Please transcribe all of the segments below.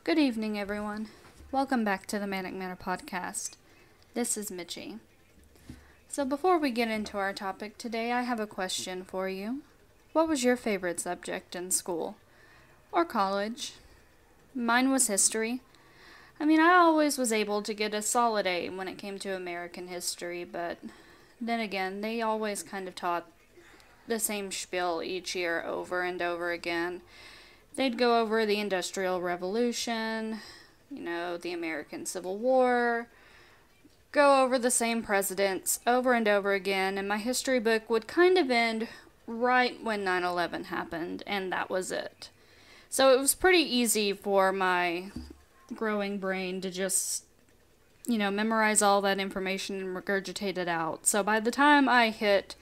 Good evening, everyone. Welcome back to the Manic Manor podcast. This is Mitchie. So before we get into our topic today, I have a question for you. What was your favorite subject in school? Or college? Mine was history. I always was able to get a solid A when it came to American history, but then again, they always kind of taught the same spiel each year over and over again. They'd go over the Industrial Revolution, the American Civil War, go over the same presidents over and over again, and my history book would kind of end right when 9/11 happened, and that was it. So it was pretty easy for my growing brain to just, memorize all that information and regurgitate it out. So by the time I hit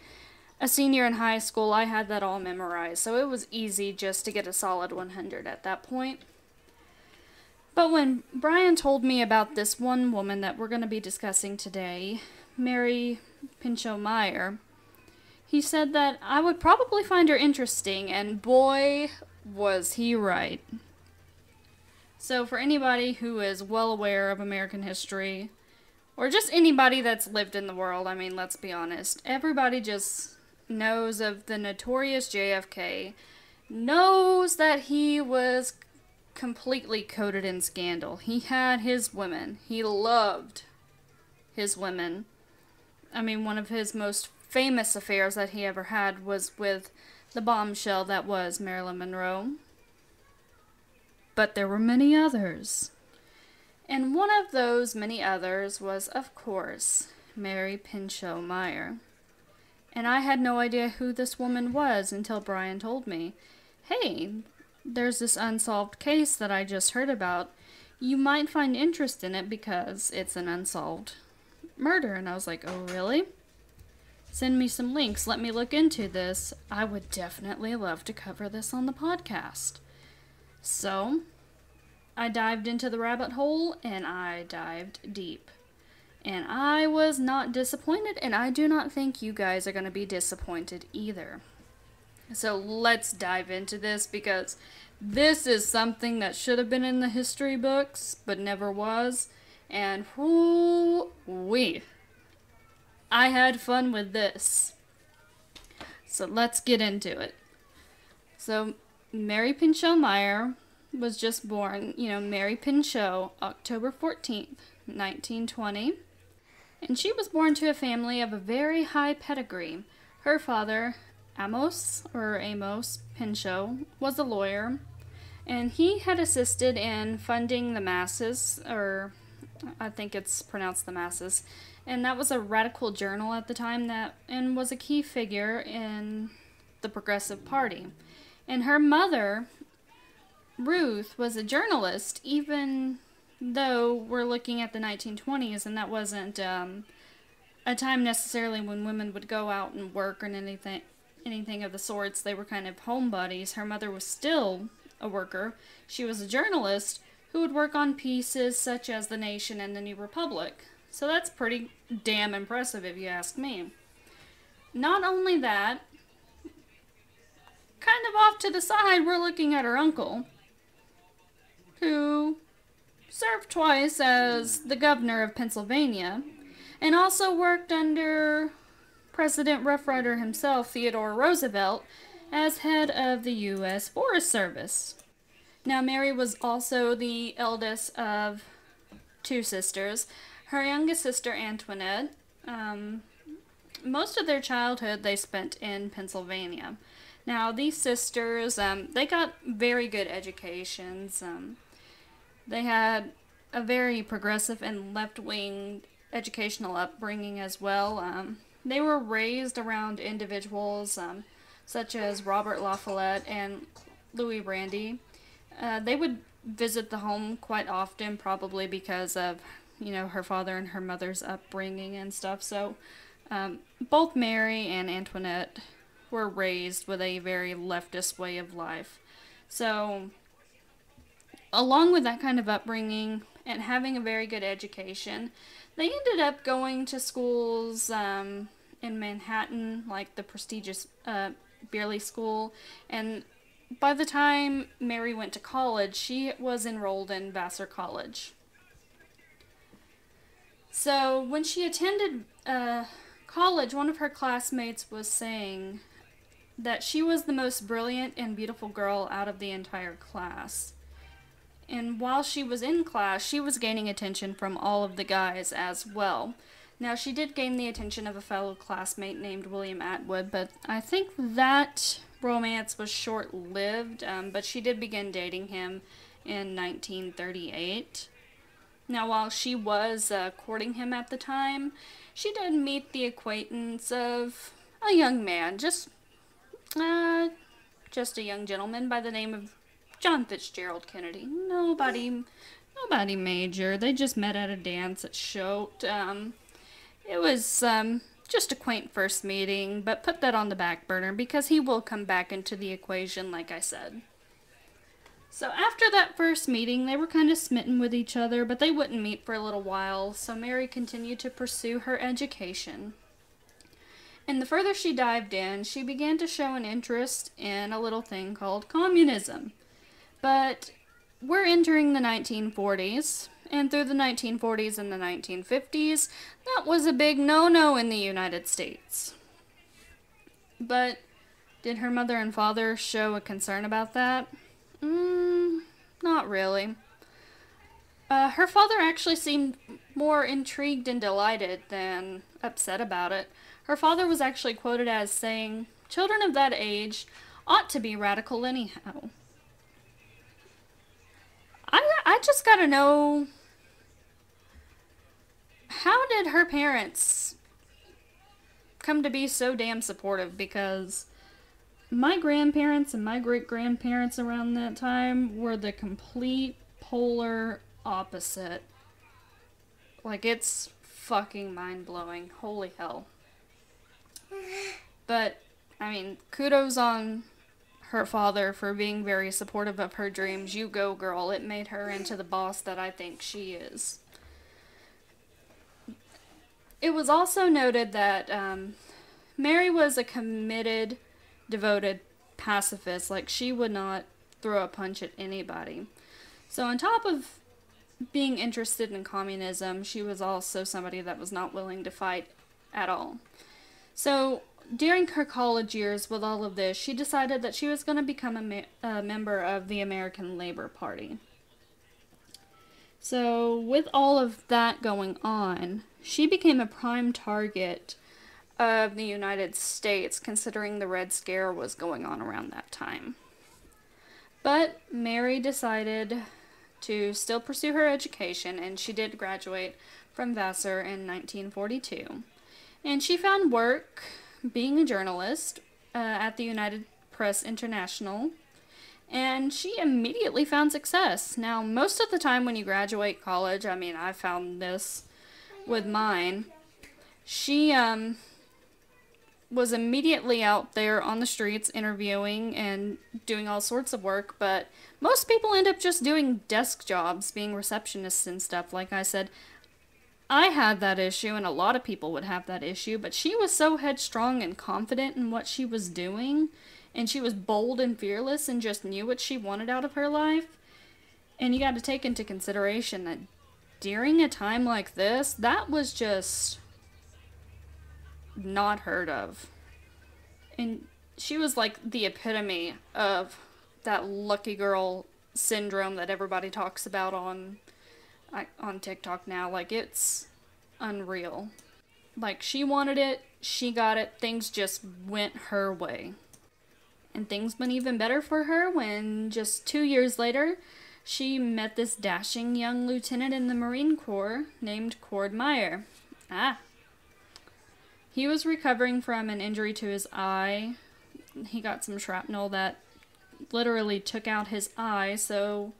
a senior in high school, I had that all memorized, so it was easy just to get a solid 100 at that point. But when Brian told me about this one woman that we're going to be discussing today, Mary Pinchot Meyer, he said that I would probably find her interesting, and boy, was he right. So for anybody who is well aware of American history, or just anybody that's lived in the world, let's be honest, everybody just knows of the notorious JFK, knows that he was completely coated in scandal. He had his women. He loved his women. One of his most famous affairs that he ever had was with the bombshell that was Marilyn Monroe. But there were many others. And one of those many others was, of course, Mary Pinchot Meyer. And I had no idea who this woman was until Brian told me, hey, there's this unsolved case that I just heard about. You might find interest in it because it's an unsolved murder. And I was like, oh, really? Send me some links. Let me look into this. I would definitely love to cover this on the podcast. So, I dived into the rabbit hole, and I dived deep. And I was not disappointed, and I do not think you guys are going to be disappointed either. So let's dive into this, because this is something that should have been in the history books, but never was. And whoo-wee, I had fun with this. So let's get into it. So Mary Pinchot Meyer was just born, Mary Pinchot, October 14th, 1920. And she was born to a family of a very high pedigree. Her father, Amos Pinchot, was a lawyer, and he had assisted in funding the masses, or I think it's pronounced the masses, and that was a radical journal at the time and was a key figure in the Progressive Party. And her mother, Ruth, was a journalist, even though we're looking at the 1920s, and that wasn't a time necessarily when women would go out and work or anything of the sorts. They were kind of homebodies. Her mother was still a worker. She was a journalist who would work on pieces such as The Nation and The New Republic. So that's pretty damn impressive if you ask me. Not only that, kind of off to the side, we're looking at her uncle, who served twice as the governor of Pennsylvania, and also worked under President Rough Rider himself, Theodore Roosevelt, as head of the U.S. Forest Service. Now, Mary was also the eldest of two sisters. Her youngest sister, Antoinette, most of their childhood they spent in Pennsylvania. Now, these sisters, they got very good educations. They had a very progressive and left-wing educational upbringing as well. They were raised around individuals such as Robert La Follette and Louis Brandy. They would visit the home quite often, probably because of, her father and her mother's upbringing and stuff. So both Mary and Antoinette were raised with a very leftist way of life. So along with that kind of upbringing and having a very good education, they ended up going to schools in Manhattan, like the prestigious Beerley School, and by the time Mary went to college, she was enrolled in Vassar College. So when she attended college, one of her classmates was saying that she was the most brilliant and beautiful girl out of the entire class. And while she was in class, she was gaining attention from all of the guys as well. Now, she did gain the attention of a fellow classmate named William Atwood, but I think that romance was short-lived, but she did begin dating him in 1938. Now, while she was courting him at the time, she did meet the acquaintance of a young man, just a young gentleman by the name of John Fitzgerald Kennedy. Nobody major. They just met at a dance at Choate. It was just a quaint first meeting, but put that on the back burner because he will come back into the equation, like I said. So after that first meeting, they were kind of smitten with each other, but they wouldn't meet for a little while, so Mary continued to pursue her education. And the further she dived in, she began to show an interest in a little thing called communism. But we're entering the 1940s, and through the 1940s and the 1950s, that was a big no-no in the United States. But did her mother and father show a concern about that? Not really. Her father actually seemed more intrigued and delighted than upset about it. Her father was actually quoted as saying, "Children of that age ought to be radical anyhow." I just gotta know, how did her parents come to be so damn supportive? Because my grandparents and my great-grandparents around that time were the complete polar opposite. Like, it's fucking mind-blowing. Holy hell. But, I mean, kudos on her father for being very supportive of her dreams. You go, girl. It made her into the boss that I think she is. It was also noted that Mary was a committed, devoted pacifist. Like, she would not throw a punch at anybody. So on top of being interested in communism, she was also somebody that was not willing to fight at all. So during her college years with all of this, she decided that she was going to become a member of the American Labor Party. So with all of that going on, she became a prime target of the United States, considering the Red Scare was going on around that time. But Mary decided to still pursue her education, and she did graduate from Vassar in 1942. And she found work being a journalist at the United Press International, and she immediately found success. Now, most of the time when you graduate college, I mean, I found this with mine, she was immediately out there on the streets interviewing and doing all sorts of work, but most people end up just doing desk jobs, being receptionists and stuff. Like I said, I had that issue, and a lot of people would have that issue, but she was so headstrong and confident in what she was doing, and she was bold and fearless and just knew what she wanted out of her life. And you got to take into consideration that during a time like this, that was just not heard of. And she was like the epitome of that lucky girl syndrome that everybody talks about on TikTok now. Like, it's unreal. Like, she wanted it, she got it, things just went her way. And things went even better for her when just 2 years later, she met this dashing young lieutenant in the Marine Corps named Cord Meyer. He was recovering from an injury to his eye. He got some shrapnel that literally took out his eye, so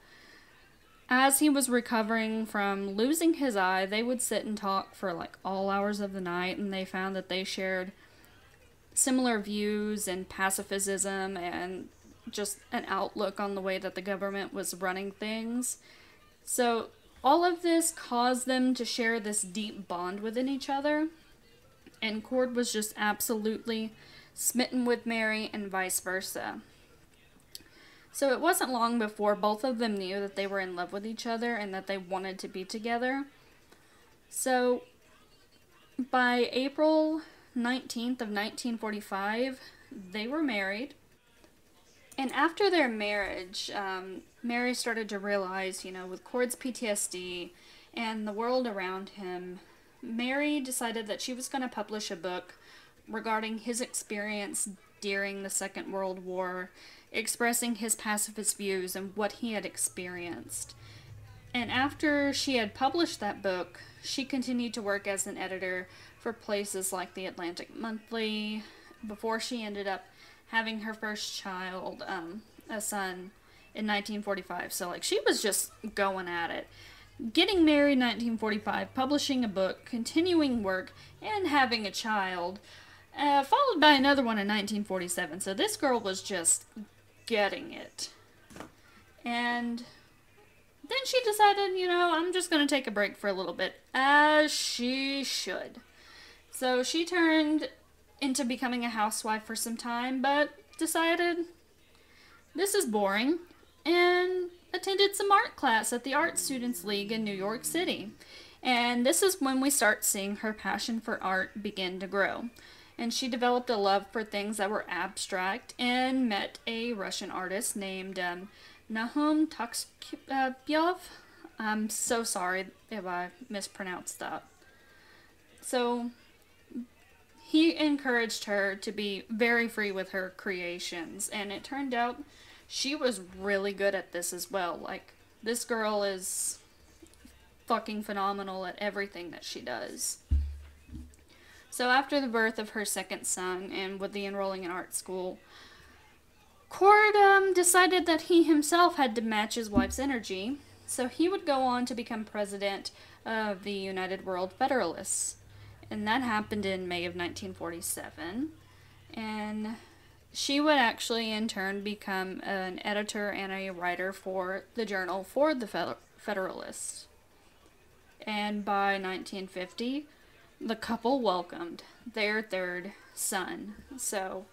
as he was recovering from losing his eye, they would sit and talk for like all hours of the night, and they found that they shared similar views and pacifism and just an outlook on the way that the government was running things. So all of this caused them to share this deep bond within each other, and Cord was just absolutely smitten with Mary and vice versa. So it wasn't long before both of them knew that they were in love with each other and that they wanted to be together. So by April 19th of 1945, they were married. And after their marriage, Mary started to realize, with Cord's PTSD and the world around him, Mary decided that she was going to publish a book regarding his experience during the Second World War, expressing his pacifist views and what he had experienced. And after she had published that book, she continued to work as an editor for places like the Atlantic Monthly before she ended up having her first child, a son, in 1945. So, she was just going at it. Getting married in 1945, publishing a book, continuing work, and having a child, followed by another one in 1947. So this girl was just getting it. And then she decided, I'm just going to take a break for a little bit, as she should. So she turned into becoming a housewife for some time, but decided this is boring, and attended some art class at the Art Students League in New York City. And this is when we start seeing her passion for art begin to grow. And she developed a love for things that were abstract and met a Russian artist named Nahum Taksyov. I'm so sorry if I mispronounced that. So he encouraged her to be very free with her creations, and it turned out she was really good at this as well. This girl is fucking phenomenal at everything that she does. So after the birth of her second son, and with the enrolling in art school, Cord decided that he himself had to match his wife's energy, so he would go on to become president of the United World Federalists. And that happened in May of 1947. And she would actually in turn become an editor and a writer for the journal for the Federalists. And by 1950, the couple welcomed their third son. So,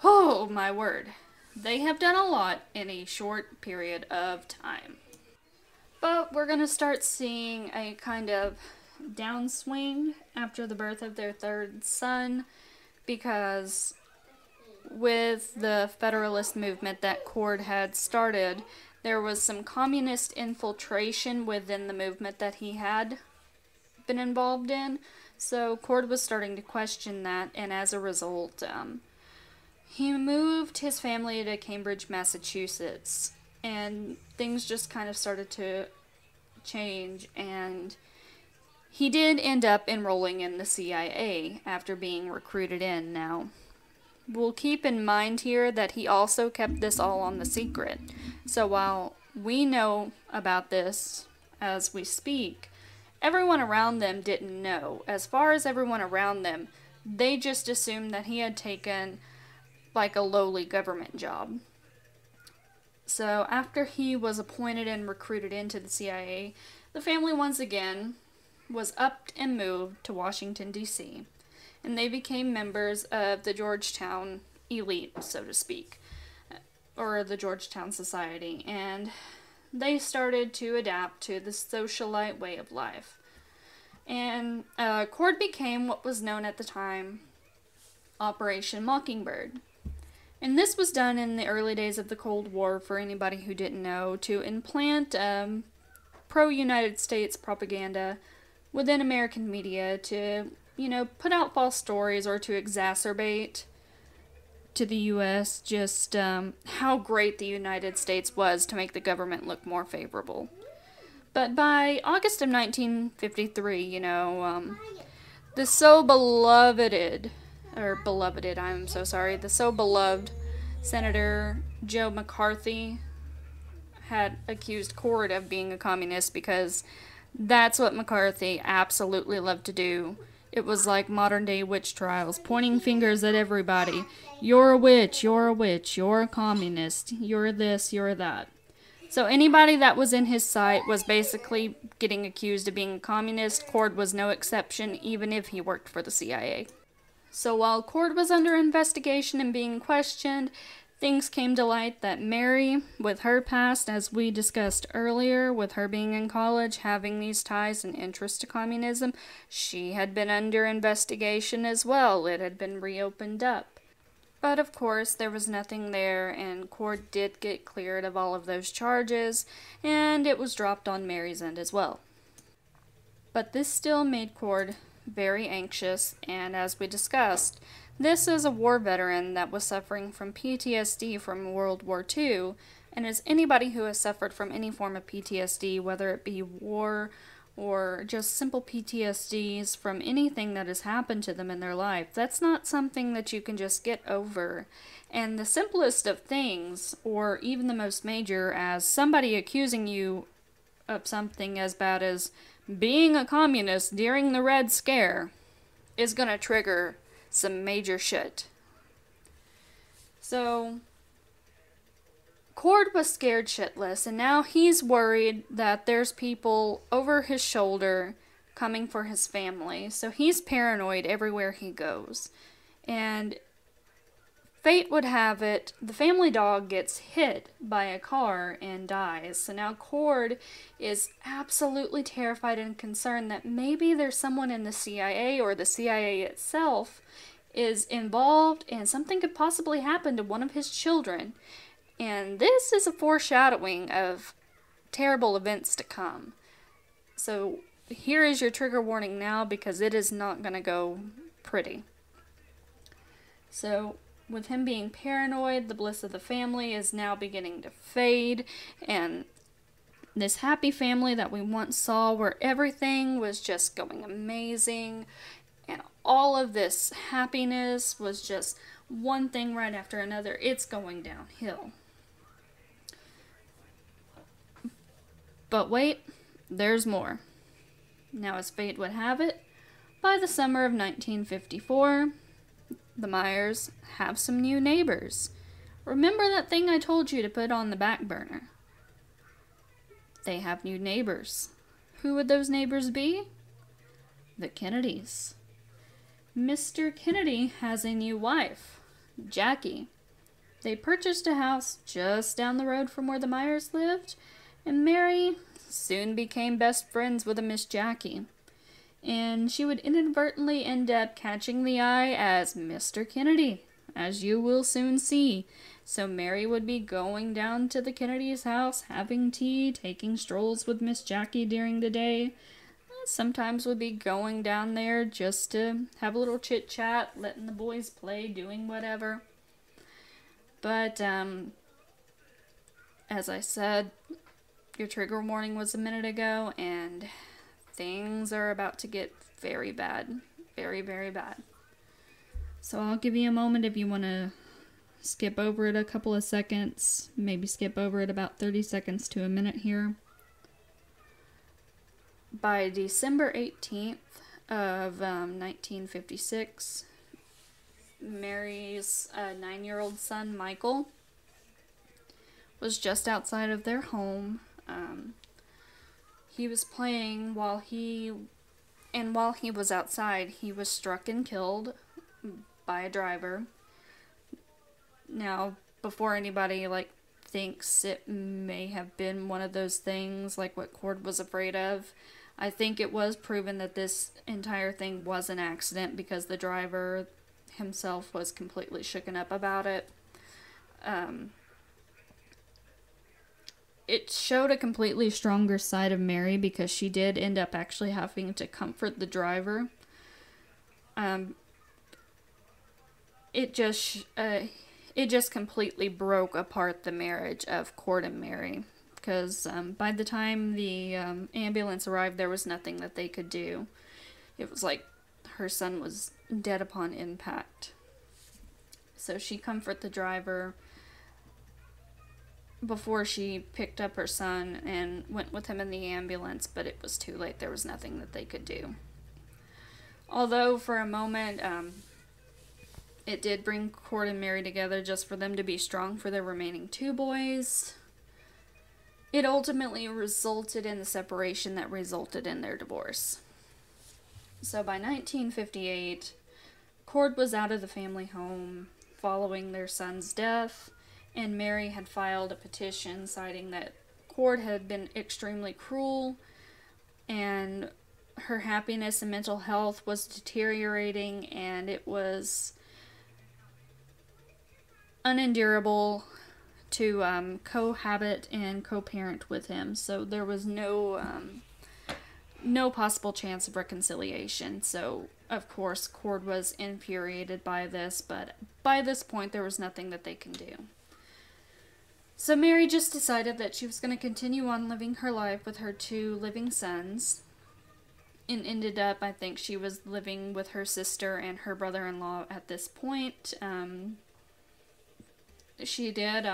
oh my word, they have done a lot in a short period of time. But we're going to start seeing a kind of downswing after the birth of their third son, because with the Federalist movement that Cord had started, there was some communist infiltration within the movement that he had been involved in. So Cord was starting to question that, and as a result, he moved his family to Cambridge, Massachusetts, and things just kind of started to change, and he did end up enrolling in the CIA after being recruited in. Now, we'll keep in mind here that he also kept this all on the secret. So while we know about this as we speak, everyone around them didn't know. As far as everyone around them, they just assumed that he had taken a lowly government job. So after he was appointed and recruited into the CIA, the family once again was upped and moved to Washington, D.C., and they became members of the Georgetown elite, so to speak, or the Georgetown Society, and they started to adapt to the socialite way of life. And Cord became what was known at the time Operation Mockingbird. And this was done in the early days of the Cold War, for anybody who didn't know, to implant pro-United States propaganda within American media to, put out false stories or to exacerbate to the U.S. just how great the United States was to make the government look more favorable. But by August of 1953, the so beloved Senator Joe McCarthy had accused Cord of being a communist, because that's what McCarthy absolutely loved to do. It was like modern day witch trials, pointing fingers at everybody. You're a witch, you're a witch, you're a communist, you're this, you're that. So anybody that was in his sight was basically getting accused of being a communist. Cord was no exception, even if he worked for the CIA. So while Cord was under investigation and being questioned, things came to light that Mary, with her past, as we discussed earlier, with her being in college, having these ties and interest to communism, she had been under investigation as well. It had been reopened up. But of course, there was nothing there, and Cord did get cleared of all of those charges, and it was dropped on Mary's end as well. But this still made Cord very anxious, and as we discussed, this is a war veteran that was suffering from PTSD from World War II, and as anybody who has suffered from any form of PTSD, whether it be war or just simple PTSDs from anything that has happened to them in their life, that's not something that you can just get over. And the simplest of things, or even the most major, as somebody accusing you of something as bad as being a communist during the Red Scare, is going to trigger some major shit. So, Cord was scared shitless, and now he's worried that there's people over his shoulder coming for his family. So he's paranoid everywhere he goes. And fate would have it, the family dog gets hit by a car and dies. So now Cord is absolutely terrified and concerned that maybe there's someone in the CIA or the CIA itself is involved and something could possibly happen to one of his children. And this is a foreshadowing of terrible events to come. So here is your trigger warning now, because it is not going to go pretty. So with him being paranoid, the bliss of the family is now beginning to fade, and this happy family that we once saw where everything was just going amazing, and all of this happiness was just one thing right after another, it's going downhill. But wait, there's more. Now, as fate would have it, by the summer of 1954, the Meyers have some new neighbors. Remember that thing I told you to put on the back burner? They have new neighbors. Who would those neighbors be? The Kennedys. Mr. Kennedy has a new wife, Jackie. They purchased a house just down the road from where the Meyers lived, and Mary soon became best friends with a Miss Jackie. And she would inadvertently end up catching the eye as Mr. Kennedy, as you will soon see. So Mary would be going down to the Kennedy's house, having tea, taking strolls with Miss Jackie during the day. Sometimes would be going down there just to have a little chit-chat, letting the boys play, doing whatever. But, as I said, your trigger warning was a minute ago, and things are about to get very bad. Very, very bad. So I'll give you a moment if you want to skip over it a couple of seconds. Maybe skip over it about 30 seconds to a minute here. By December 18th of 1956, Mary's 9-year-old son, Michael, was just outside of their home. He was playing while he was outside, he was struck and killed by a driver. Now, before anybody, thinks it may have been one of those things, like what Cord was afraid of, I think it was proven that this entire thing was an accident because the driver himself was completely shooken up about it. It showed a completely stronger side of Mary because she did end up actually having to comfort the driver. It just completely broke apart the marriage of Cord and Mary. Because by the time the ambulance arrived, there was nothing that they could do. It was like her son was dead upon impact. So she comforted the driver before she picked up her son and went with him in the ambulance, but it was too late. There was nothing that they could do. Although for a moment, it did bring Cord and Mary together just for them to be strong for their remaining 2 boys. It ultimately resulted in the separation that resulted in their divorce. So by 1958, Cord was out of the family home following their son's death, and Mary had filed a petition citing that Cord had been extremely cruel, and her happiness and mental health was deteriorating, and it was unendurable to cohabit and co-parent with him. So there was no possible chance of reconciliation. So, of course, Cord was infuriated by this, but by this point there was nothing that they can do. So Mary just decided that she was going to continue on living her life with her 2 living sons, and ended up, I think she was living with her sister and her brother-in-law at this point. She did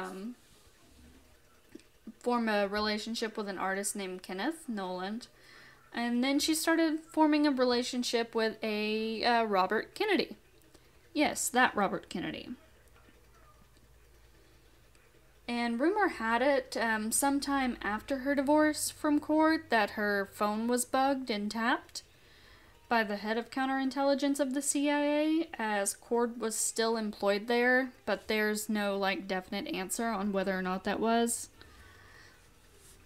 form a relationship with an artist named Kenneth Noland, and then she started forming a relationship with a Robert Kennedy. Yes, that Robert Kennedy. And rumor had it, sometime after her divorce from Cord, that her phone was bugged and tapped by the head of counterintelligence of the CIA, as Cord was still employed there, but there's no, definite answer on whether or not that was.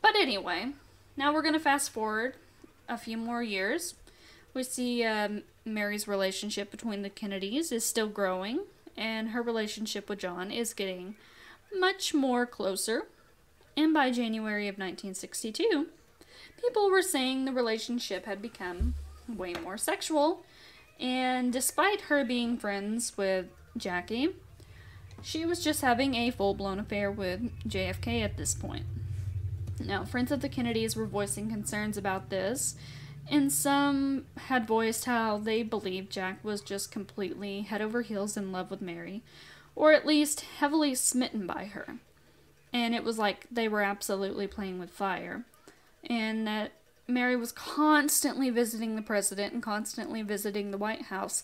But anyway, now we're going to fast forward a few more years. We see Mary's relationship between the Kennedys is still growing, and her relationship with John is getting much more closer, and by January of 1962, people were saying the relationship had become way more sexual, and despite her being friends with Jackie, she was just having a full-blown affair with JFK at this point. Now, friends of the Kennedys were voicing concerns about this, and some had voiced how they believed Jack was just completely head over heels in love with Mary, or at least heavily smitten by her. And it was like they were absolutely playing with fire. And that Mary was constantly visiting the president and constantly visiting the White House,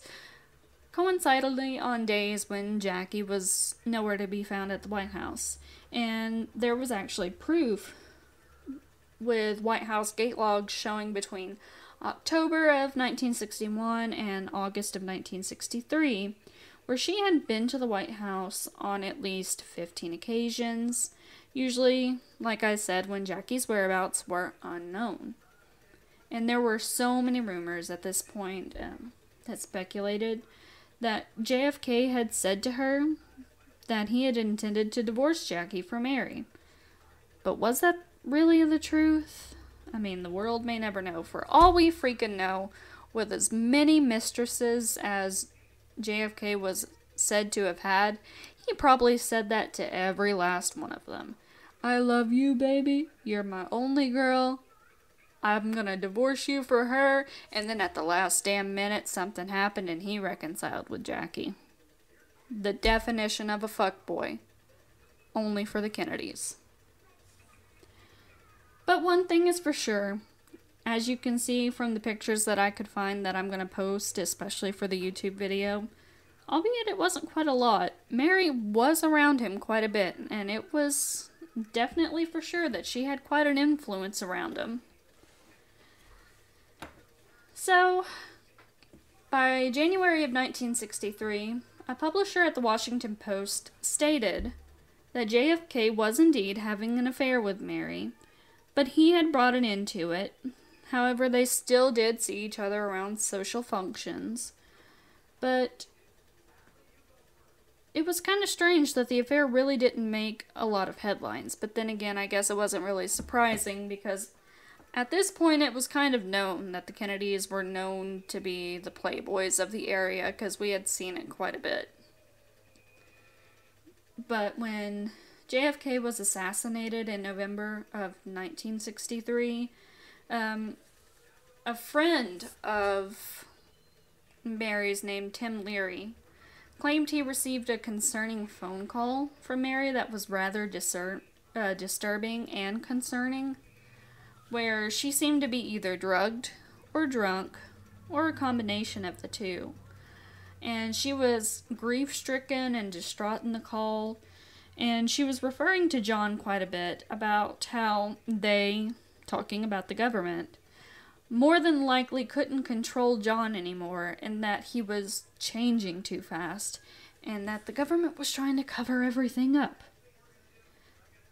coincidentally on days when Jackie was nowhere to be found at the White House. And there was actually proof with White House gate logs showing between October of 1961 and August of 1963, where she had been to the White House on at least 15 occasions, usually, like I said, when Jackie's whereabouts were unknown. And there were so many rumors at this point that speculated that JFK had said to her that he had intended to divorce Jackie for Mary. But was that really the truth? I mean, the world may never know. For all we freaking know, with as many mistresses as JFK was said to have had, he probably said that to every last one of them. I love you, baby. You're my only girl. I'm gonna divorce you for her. And then at the last damn minute, something happened and he reconciled with Jackie. The definition of a fuckboy. Only for the Kennedys. But one thing is for sure. As you can see from the pictures that I could find that I'm going to post, especially for the YouTube video, albeit it wasn't quite a lot, Mary was around him quite a bit, and it was definitely for sure that she had quite an influence around him. So, by January of 1963, a publisher at the Washington Post stated that JFK was indeed having an affair with Mary, but he had brought an end to it. However, they still did see each other around social functions. But it was kind of strange that the affair really didn't make a lot of headlines. But then again, I guess it wasn't really surprising because at this point it was kind of known that the Kennedys were known to be the playboys of the area because we had seen it quite a bit. But when JFK was assassinated in November of 1963, a friend of Mary's named Tim Leary claimed he received a concerning phone call from Mary that was rather disturbing and concerning, where she seemed to be either drugged or drunk or a combination of the two. And she was grief-stricken and distraught in the call, and she was referring to John quite a bit about how they, talking about the government, more than likely couldn't control John anymore, and that he was changing too fast, and that the government was trying to cover everything up.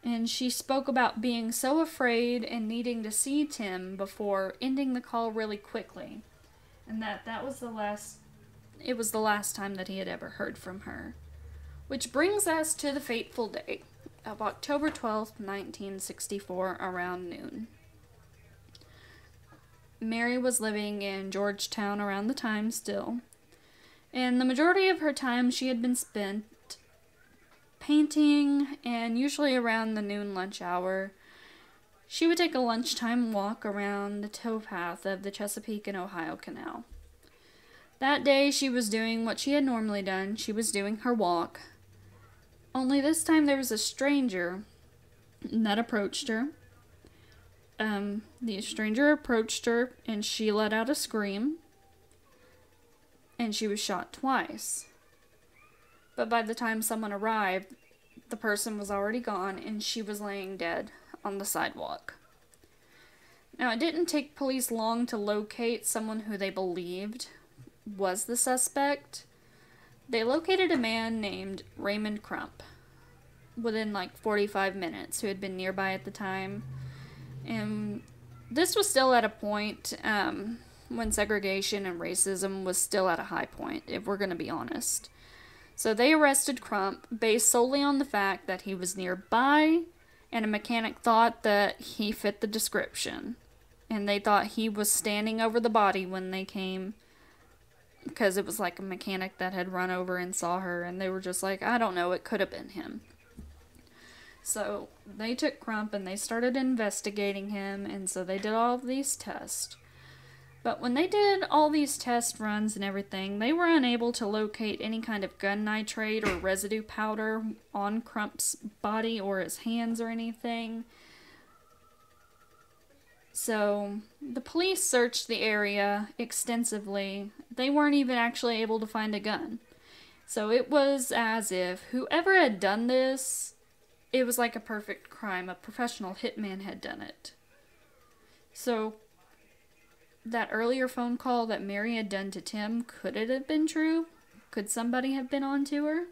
And she spoke about being so afraid and needing to see Tim before ending the call really quickly. And that was the last time that he had ever heard from her. Which brings us to the fateful day of October 12th, 1964, around noon. Mary was living in Georgetown around the time still, and the majority of her time she had been spent painting, and usually around the noon lunch hour, she would take a lunchtime walk around the towpath of the Chesapeake and Ohio Canal. That day she was doing what she had normally done. She was doing her walk, only this time there was a stranger that approached her. The stranger approached her, and she let out a scream, and she was shot twice. But by the time someone arrived, the person was already gone, and she was laying dead on the sidewalk. Now, it didn't take police long to locate someone who they believed was the suspect. They located a man named Raymond Crump within like 45 minutes, who had been nearby at the time. And this was still at a point when segregation and racism was still at a high point, if we're going to be honest. So they arrested Crump based solely on the fact that he was nearby, and a mechanic thought that he fit the description. And they thought he was standing over the body when they came, because it was like a mechanic that had run over and saw her, and they were just like, I don't know, it could have been him. So they took Crump and they started investigating him, and so they did all of these tests. But when they did all these test runs and everything, they were unable to locate any kind of gun nitrate or residue powder on Crump's body or his hands or anything. So the police searched the area extensively. They weren't even actually able to find a gun. So it was as if whoever had done this, it was like a perfect crime. A professional hitman had done it. So that earlier phone call that Mary had done to Tim, could it have been true? Could somebody have been on to her?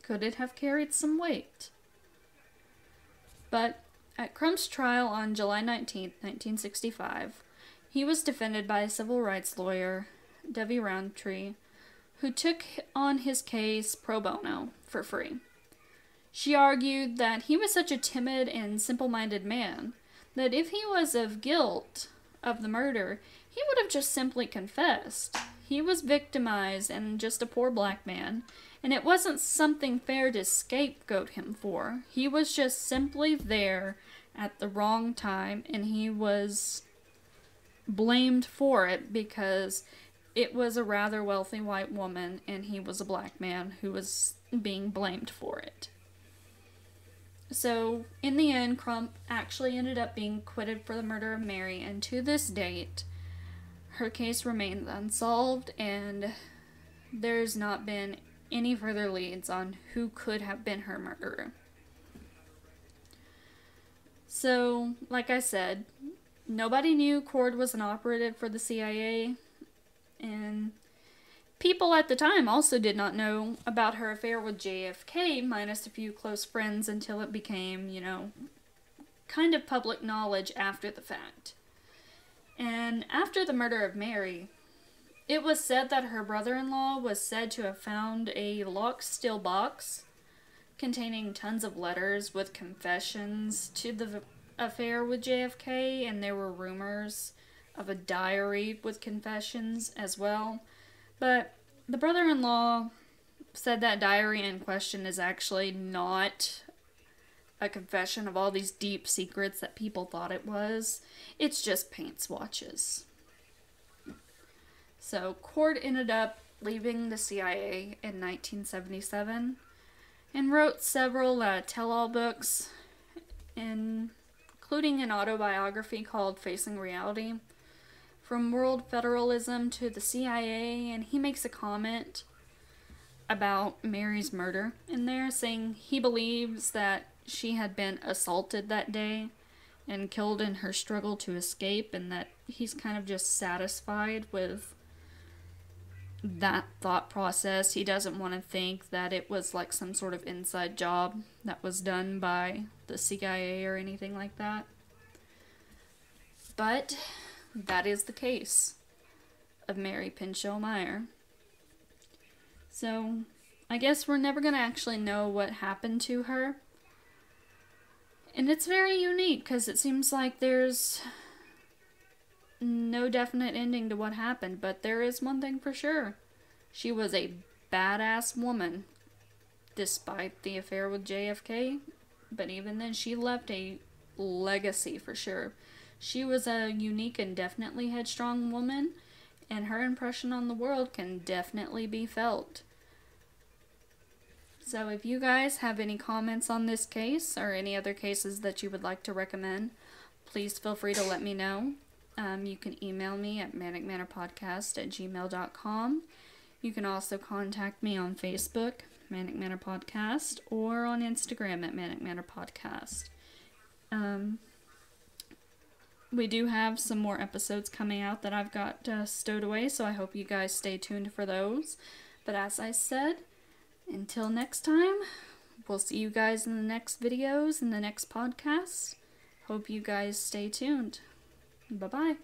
Could it have carried some weight? But at Crumps Trial on July 19th, 1965, he was defended by a civil rights lawyer, Debbie Roundtree, who took on his case pro bono for free. She argued that he was such a timid and simple-minded man that if he was of guilt of the murder, he would have just simply confessed. He was victimized and just a poor black man, and it wasn't something fair to scapegoat him for. He was just simply there at the wrong time, and he was blamed for it because it was a rather wealthy white woman, and he was a black man who was being blamed for it. So, in the end, Crump actually ended up being acquitted for the murder of Mary, and to this date, her case remains unsolved, and there's not been any further leads on who could have been her murderer. So, like I said, nobody knew Cord was an operative for the CIA, and people at the time also did not know about her affair with JFK, minus a few close friends, until it became, kind of public knowledge after the fact. And after the murder of Mary, it was said that her brother-in-law was said to have found a locked steel box containing tons of letters with confessions to the affair with JFK, and there were rumors of a diary with confessions as well. But the brother-in-law said that diary in question is actually not a confession of all these deep secrets that people thought it was. It's just paint swatches. So Cord ended up leaving the CIA in 1977 and wrote several tell-all books, including an autobiography called Facing Reality, From World Federalism to the CIA, and he makes a comment about Mary's murder in there, saying he believes that she had been assaulted that day and killed in her struggle to escape, and that he's kind of just satisfied with that thought process. He doesn't want to think that it was like some sort of inside job that was done by the CIA or anything like that. But that is the case of Mary Pinchot Meyer. So I guess we're never going to actually know what happened to her. And it's very unique because it seems like there's no definite ending to what happened, but there is one thing for sure. She was a badass woman, despite the affair with JFK, but even then she left a legacy for sure. She was a unique and definitely headstrong woman, and her impression on the world can definitely be felt. So if you guys have any comments on this case, or any other cases that you would like to recommend, please feel free to let me know. You can email me at manicmanorpodcast@gmail.com. You can also contact me on Facebook, Manic Manor Podcast, or on Instagram at Manic Manor Podcast. We do have some more episodes coming out that I've got stowed away, so I hope you guys stay tuned for those. But as I said, until next time, we'll see you guys in the next videos, in the next podcasts. Hope you guys stay tuned. Bye-bye.